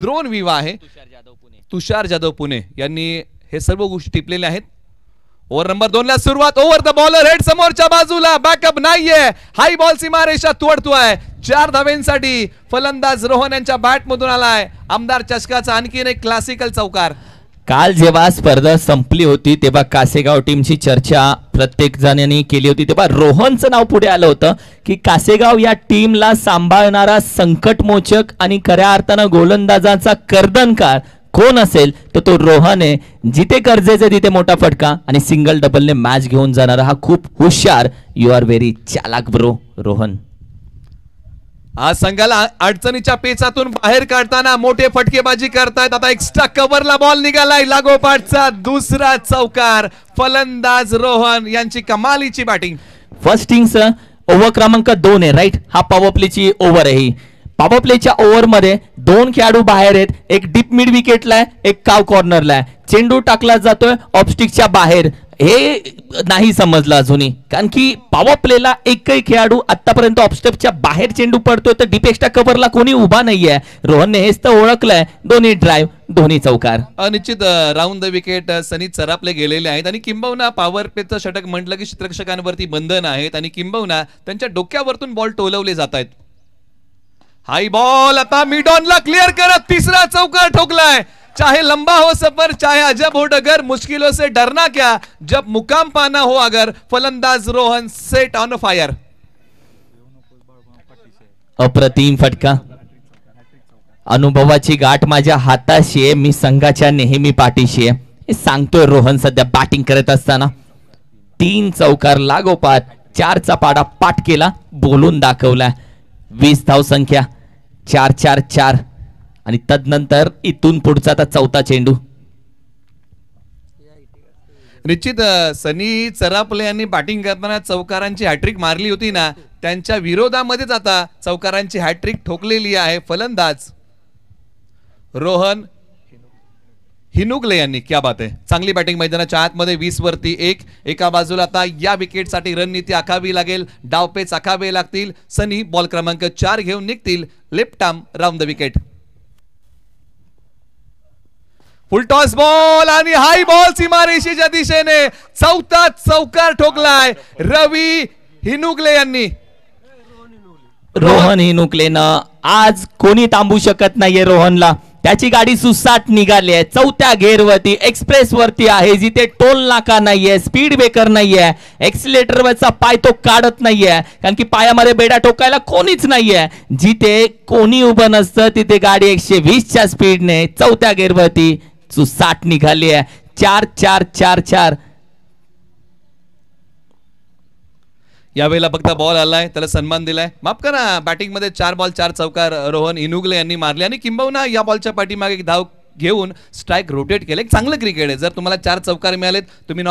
Drone विवा आहे तुषार जाधव पुणे यांनी हे सर्व गोष्टी टिपलेल्या आहेत। ओव्हर नंबर 2 ला सुरुवात। ओव्हर द बॉलर हेड समोरच्या बाजूला बॅकअप नाहीये, हाई बॉल सीमारेषा तोडतोय। 4 धावेंसाठी फलंदाज रोहन यांच्या बॅट मधून आलाय आमदार चषकाचा आणखीन एक क्लासिकल चौकार। काल जेव्हा स्पर्धा संपली होती तेव्हा कासेगाव टीमची चर्चा प्रत्येक जणांनी केली होती, तेव्हा रोहनचं नाव पुढे आलं होतं की कासेगाव या टीमला सांभाळणारा संकटमोचक आणि खऱ्या अर्थानं गोलंदाजाचा कर्दनकार कोण असेल तर तो रोहन आहे। जिथे गरजेचे तिथे मोठा फटका आणि सिंगल डबलने मॅच घेऊन जाणारा हा खूप हुशार, यू आर व्हेरी चालाक ब्रो रोहन। आज संघाला अडचणीच्या पेचातून बाहेर काढताना मोठे फटकेबाजी करतायत। आता एक्स्ट्रा कव्हरला बॉल निघालाय, लागोपाठचा दुसरा चौकार। फलंदाज रोहन यांची कमालीची बॅटिंग। फर्स्ट इनिंग्स ओव्हर क्रमांक 2 आहे राईट, हा पॉवर प्लेची ओव्हर आहे। ही पॉवर प्लेच्या ओव्हर मध्ये 2 खेळाडू बाहेर आहेत, एक डीप मिड विकेटला आहे, एक काव कॉर्नरला आहे। चेंडू टाकला जातोय ऑफस्टिकच्या बाहेर, हे नाही समजलं अजूनही, कारण की पॉवर प्लेला एकही खेळाडू आतापर्यंत ऑफस्टेपच्या बाहेर चेंडू पडतोय तर डीप एक्स्ट्रा कव्हरला कोणी उभा नाहीये। रोहनने हेच तर ओळखलंय, दोन्ही ड्राईव्ह दोन्ही चौकार। निश्चित राऊंड द विकेट सनी चरापले गेलेले आहेत आणि किंबहुना पॉवर प्लेचं षटक म्हटलं की क्षेत्ररक्षकांवरती बंधन आहेत आणि किंबहुना त्यांच्या डोक्यावरतून बॉल टोलवले जात आहेत। हाई बॉल आता मिड ऑन ला क्लियर करत तिसरा चौकार ठोकलाय। चाहे लंबा हो सफर, चाहे अजब हो डगर, मुश्किलों से डरना क्या जब मुकाम पाना हो अगर। फलंदाज रोहन सेट ऑन फायर। अप्रतिम फटका, अनुभवाची गाठ माझ्या हाताशी आहे, मी संघाच्या नेहमी पाठीशी आहे हे सांगतोय रोहन सध्या बॅटिंग करत असताना। 3 चौकार लागोपाठ 4चा पाडा पाठ केला, बोलून दाखवला। 20 धावसंख्या, 4-4-4 आणि तदनंतर इथून पुढचा आता चौथा चेंडू। निश्चित सनी चरापले यांनी बॅटिंग करताना चौकारांची हॅट्रिक मारली होती ना, त्यांच्या विरोधामध्येच आता चौकारांची हॅट्रिक ठोकलेली आहे फलंदाज रोहन हिनुगले यांनी। क्या बात आहे, चांगली बॅटिंग मैदानाच्या आतमध्ये 20 वरती 1। एका बाजूला आता या विकेटसाठी रणनीती आखावी लागेल, डावपेच आखावे लागतील। सनी बॉल क्रमांक 4 घेऊन निघतील, left arm round the wicket. Full toss ball आणि हाई बॉल सीमारेषेच्या दिशेने चौथा चौकार ठोकलाय रवी हिनुगले यांनी। रोहन हिनुगलेनं आज कोणी थांबू शकत नाहीये रोहनला, त्याची गाडी सुसाट निघाली आहे। चौथ्या घेरवरती एक्सप्रेस वरती आहे, जिथे टोल नाका नाहीये, स्पीड ब्रेकर नाहीये, एक्सिलेटर वरचा पाय तो काढत नाहीये, कारण की पायामध्ये बेडा ठोकायला कोणीच नाहीये। जिथे कोणी उभं नसतं तिथे गाडी 120च्या स्पीडने चौथ्या घेरवरती सुसाट निघाली आहे। 4-4-4-4 यावेळेला फक्त बॉल आलाय, त्याला सन्मान दिलाय। माफ करा, बॅटिंग मध्ये 4 बॉल 4 चौकार रोहन हिनुगले यांनी मारले आणि किंबहुना या बॉलच्या पाठीमागे एक धाव घेऊन स्ट्राइक रोटेट केले। एक चांगलं क्रिकेट आहे, जर तुम्हाला 4 चौकार मिळालेत तुम्ही